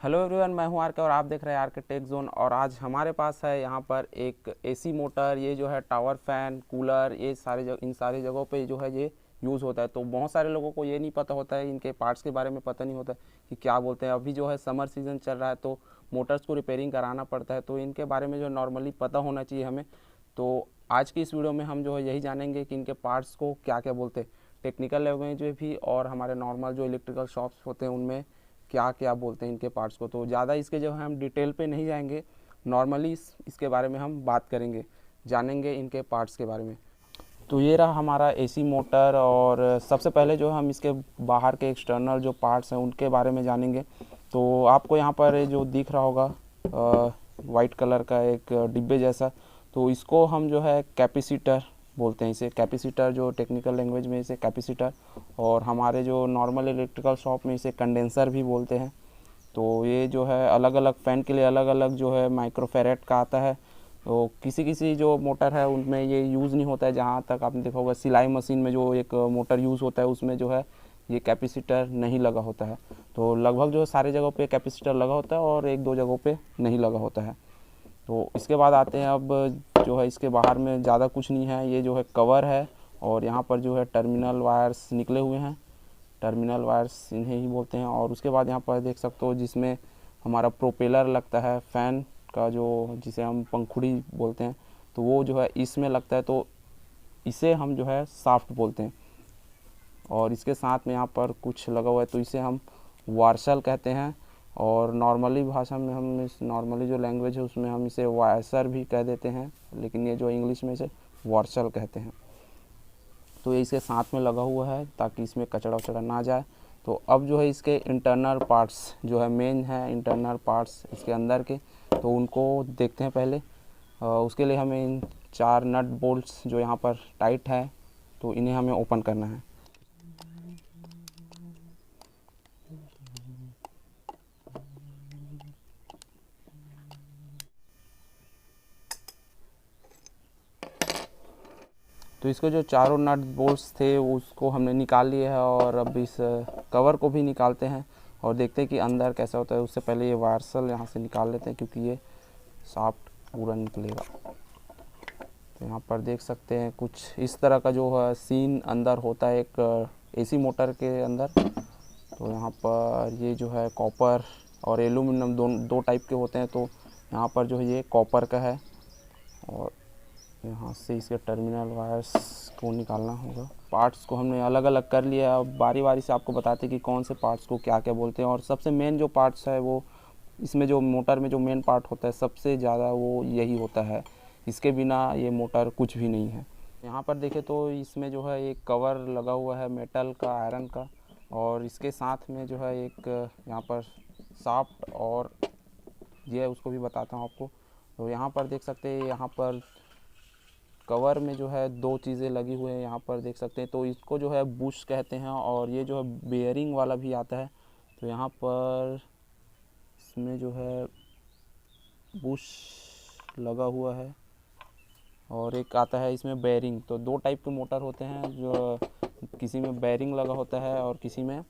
Hello everyone, मैं हूं are के और आप देख रहे हैं आर के टेक जोन। और आज हमारे पास है यहाँ पर एक एसी मोटर, ये जो है टावर फैन, कूलर, ये इन सारी जगहों पे जो है ये यूज़ होता है। तो बहुत सारे लोगों को ये नहीं पता होता है, इनके पार्ट्स के बारे में पता नहीं होता कि क्या बोलते हैं। अभी जो है समर सीज़न चल रहा है तो मोटर्स को रिपेयरिंग कराना पड़ता है, तो इनके बारे में जो नॉर्मली पता होना चाहिए हमें। तो आज की इस वीडियो में हम जो है यही जानेंगे कि इनके पार्ट्स को क्या क्या बोलते हैं, टेक्निकल लैंग्वेज में भी और हमारे नॉर्मल जो इलेक्ट्रिकल शॉप्स होते हैं उनमें क्या क्या बोलते हैं इनके पार्ट्स को। तो ज़्यादा इसके जो है हम डिटेल पे नहीं जाएंगे, नॉर्मली इसके बारे में हम बात करेंगे, जानेंगे इनके पार्ट्स के बारे में। तो ये रहा हमारा एसी मोटर। और सबसे पहले जो हम इसके बाहर के एक्सटर्नल जो पार्ट्स हैं उनके बारे में जानेंगे। तो आपको यहाँ पर जो दिख रहा होगा वाइट कलर का एक डिब्बे जैसा, तो इसको हम जो है कैपेसिटर बोलते हैं। इसे कैपेसिटर, जो टेक्निकल लैंग्वेज में इसे कैपेसिटर, और हमारे जो नॉर्मल इलेक्ट्रिकल शॉप में इसे कंडेंसर भी बोलते हैं। तो ये जो है अलग अलग फ़ैन के लिए अलग अलग जो है माइक्रोफेरेट का आता है। तो किसी किसी जो मोटर है उनमें ये यूज़ नहीं होता है। जहाँ तक आपने देखा होगा सिलाई मशीन में जो एक मोटर यूज़ होता है उसमें जो है ये कैपेसिटर नहीं लगा होता है। तो लगभग जो है सारे जगहों पे कैपेसिटर लगा होता है और एक दो जगहों पे नहीं लगा होता है। तो इसके बाद आते हैं, अब जो है इसके बाहर में ज़्यादा कुछ नहीं है, ये जो है कवर है और यहाँ पर जो है टर्मिनल वायर्स निकले हुए हैं, टर्मिनल वायर्स इन्हें ही बोलते हैं। और उसके बाद यहाँ पर देख सकते हो जिसमें हमारा प्रोपेलर लगता है फ़ैन का, जो जिसे हम पंखुड़ी बोलते हैं, तो वो जो है इसमें लगता है, तो इसे हम जो है शाफ्ट बोलते हैं। और इसके साथ में यहाँ पर कुछ लगा हुआ है तो इसे हम वार्शल कहते हैं। और नॉर्मली भाषा में हम इस नॉर्मली जो लैंग्वेज है उसमें हम इसे वायसर भी कह देते हैं, लेकिन ये जो इंग्लिश में इसे वार्शल कहते हैं। तो ये इसके साथ में लगा हुआ है ताकि इसमें कचरा वचड़ा ना जाए। तो अब जो है इसके इंटरनल पार्ट्स जो है मेन है, इंटरनल पार्ट्स इसके अंदर के, तो उनको देखते हैं पहले। उसके लिए हमें इन 4 नट बोल्ट्स जो यहाँ पर टाइट है तो इन्हें हमें ओपन करना है। तो इसको जो चारों नट बोल्ट्स थे उसको हमने निकाल लिए है और अब इस कवर को भी निकालते हैं और देखते हैं कि अंदर कैसा होता है। उससे पहले ये वायरसल यहाँ से निकाल लेते हैं क्योंकि ये शाफ्ट पूरा निकलेगा। तो यहाँ पर देख सकते हैं कुछ इस तरह का जो है सीन अंदर होता है एक एसी मोटर के अंदर। तो यहाँ पर ये जो है कॉपर और एल्यूमिनियम दो टाइप के होते हैं। तो यहाँ पर जो है ये कॉपर का है और यहाँ से इसके टर्मिनल वायर्स को निकालना होगा। पार्ट्स को हमने अलग अलग कर लिया। अब बारी बारी से आपको बताते हैं कि कौन से पार्ट्स को क्या क्या बोलते हैं। और सबसे मेन जो पार्ट्स है वो इसमें जो मोटर में जो मेन पार्ट होता है सबसे ज़्यादा वो यही होता है। इसके बिना ये मोटर कुछ भी नहीं है। यहाँ पर देखें तो इसमें जो है एक कवर लगा हुआ है मेटल का, आयरन का, और इसके साथ में जो है एक यहाँ पर शाफ्ट और ये है, उसको भी बताता हूँ आपको। तो यहाँ पर देख सकते हैं, यहाँ पर कवर में जो है 2 चीज़ें लगी हुई हैं, यहाँ पर देख सकते हैं। तो इसको जो है बुश कहते हैं और ये जो है बेयरिंग वाला भी आता है। तो यहाँ पर इसमें जो है बुश लगा हुआ है और एक आता है इसमें बेयरिंग। तो 2 टाइप के मोटर होते हैं, जो किसी में बेयरिंग लगा होता है और किसी में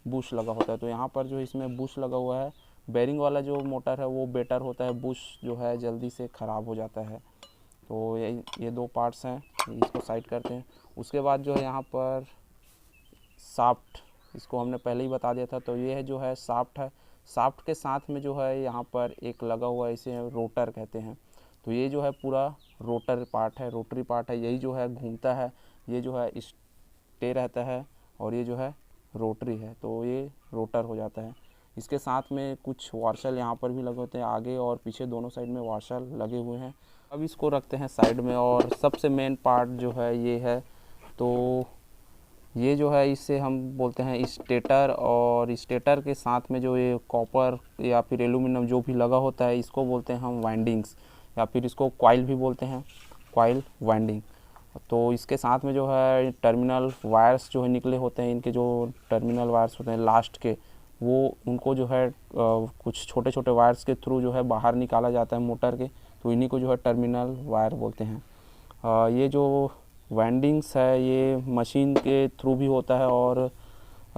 बुश लगा होता है। तो यहाँ पर जो इसमें बुश लगा हुआ है, बेयरिंग वाला जो मोटर है वो बेटर होता है, बुश जो है जल्दी से ख़राब हो जाता है। तो ये 2 पार्ट्स हैं, इसको साइड करते हैं। उसके बाद जो है यहाँ पर शाफ्ट, इसको हमने पहले ही बता दिया था। तो ये है जो है शाफ्ट है। शाफ्ट के साथ में जो है यहाँ पर एक लगा हुआ है, इसे रोटर कहते हैं। तो ये जो है पूरा रोटर पार्ट है, रोटरी पार्ट है, यही जो है घूमता है, ये जो है स्टे रहता है और ये जो है रोटरी है, तो ये रोटर हो जाता है। इसके साथ में कुछ वार्शल यहाँ पर भी लगे होते हैं, आगे और पीछे दोनों साइड में वार्शल लगे हुए हैं। अब इसको रखते हैं साइड में। और सबसे मेन पार्ट जो है ये है, तो ये जो है इसे हम बोलते हैं स्टेटर। और स्टेटर के साथ में जो ये कॉपर या फिर एल्यूमिनियम जो भी लगा होता है इसको बोलते हैं हम वाइंडिंग्स, या फिर इसको कॉइल भी बोलते हैं, कॉइल वाइंडिंग। तो इसके साथ में जो है टर्मिनल वायर्स जो है निकले होते हैं, इनके जो टर्मिनल वायर्स होते हैं लास्ट के, वो उनको जो है कुछ छोटे छोटे वायर्स के थ्रू जो है बाहर निकाला जाता है मोटर के, तो इन्हीं को जो है टर्मिनल वायर बोलते हैं। ये जो वाइंडिंग्स है ये मशीन के थ्रू भी होता है और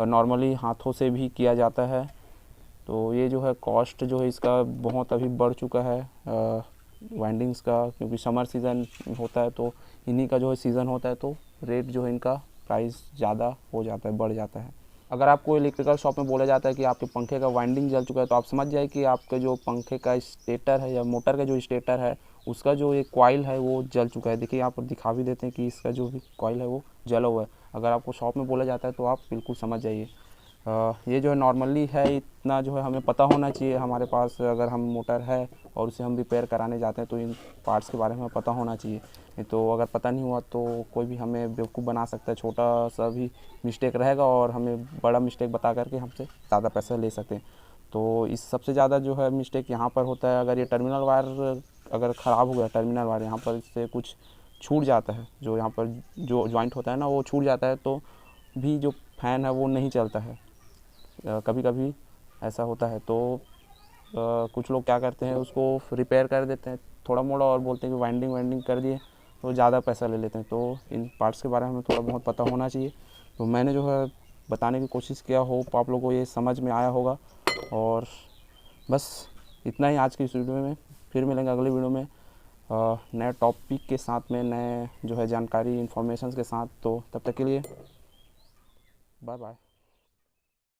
नॉर्मली हाथों से भी किया जाता है। तो ये जो है कॉस्ट जो है इसका बहुत अभी बढ़ चुका है वाइंडिंग्स का, क्योंकि समर सीज़न होता है तो इन्हीं का जो है सीज़न होता है, तो रेट जो है इनका प्राइस ज़्यादा हो जाता है, बढ़ जाता है। अगर आपको इलेक्ट्रिकल शॉप में बोला जाता है कि आपके पंखे का वाइंडिंग जल चुका है, तो आप समझ जाए कि आपके जो पंखे का स्टेटर है या मोटर का जो स्टेटर है उसका जो एक कॉइल है वो जल चुका है। देखिए यहाँ पर दिखा भी देते हैं कि इसका जो भी कॉइल है वो जला हुआ है। अगर आपको शॉप में बोला जाता है तो आप बिल्कुल समझ जाइए। ये जो है नॉर्मली है, इतना जो है हमें पता होना चाहिए हमारे पास। अगर हम मोटर है और उसे हम रिपेयर कराने जाते हैं तो इन पार्ट्स के बारे में पता होना चाहिए। नहीं तो अगर पता नहीं हुआ तो कोई भी हमें बेवकूफ़ बना सकता है, छोटा सा भी मिस्टेक रहेगा और हमें बड़ा मिस्टेक बता करके हमसे ज़्यादा पैसा ले सकते हैं। तो इस सबसे ज़्यादा जो है मिस्टेक यहाँ पर होता है। अगर ये टर्मिनल वायर अगर ख़राब हो गया, टर्मिनल वायर यहाँ पर से कुछ छूट जाता है, जो यहाँ पर जो जॉइंट होता है ना वो छूट जाता है, तो भी जो फ़ैन है वो नहीं चलता है। कभी कभी ऐसा होता है। तो कुछ लोग क्या करते हैं, उसको रिपेयर कर देते हैं थोड़ा मोड़ा और बोलते हैं कि वाइंडिंग कर दिए, तो ज़्यादा पैसा ले लेते हैं। तो इन पार्ट्स के बारे में हमें थोड़ा बहुत पता होना चाहिए। तो मैंने जो है बताने की कोशिश किया, होप आप लोगों को ये समझ में आया होगा। और बस इतना ही आज की इस वीडियो में। फिर मिलेंगे अगले वीडियो में नए टॉपिक के साथ में, नए जो है जानकारी इन्फॉर्मेशन के साथ। तो तब तक के लिए बाय बाय।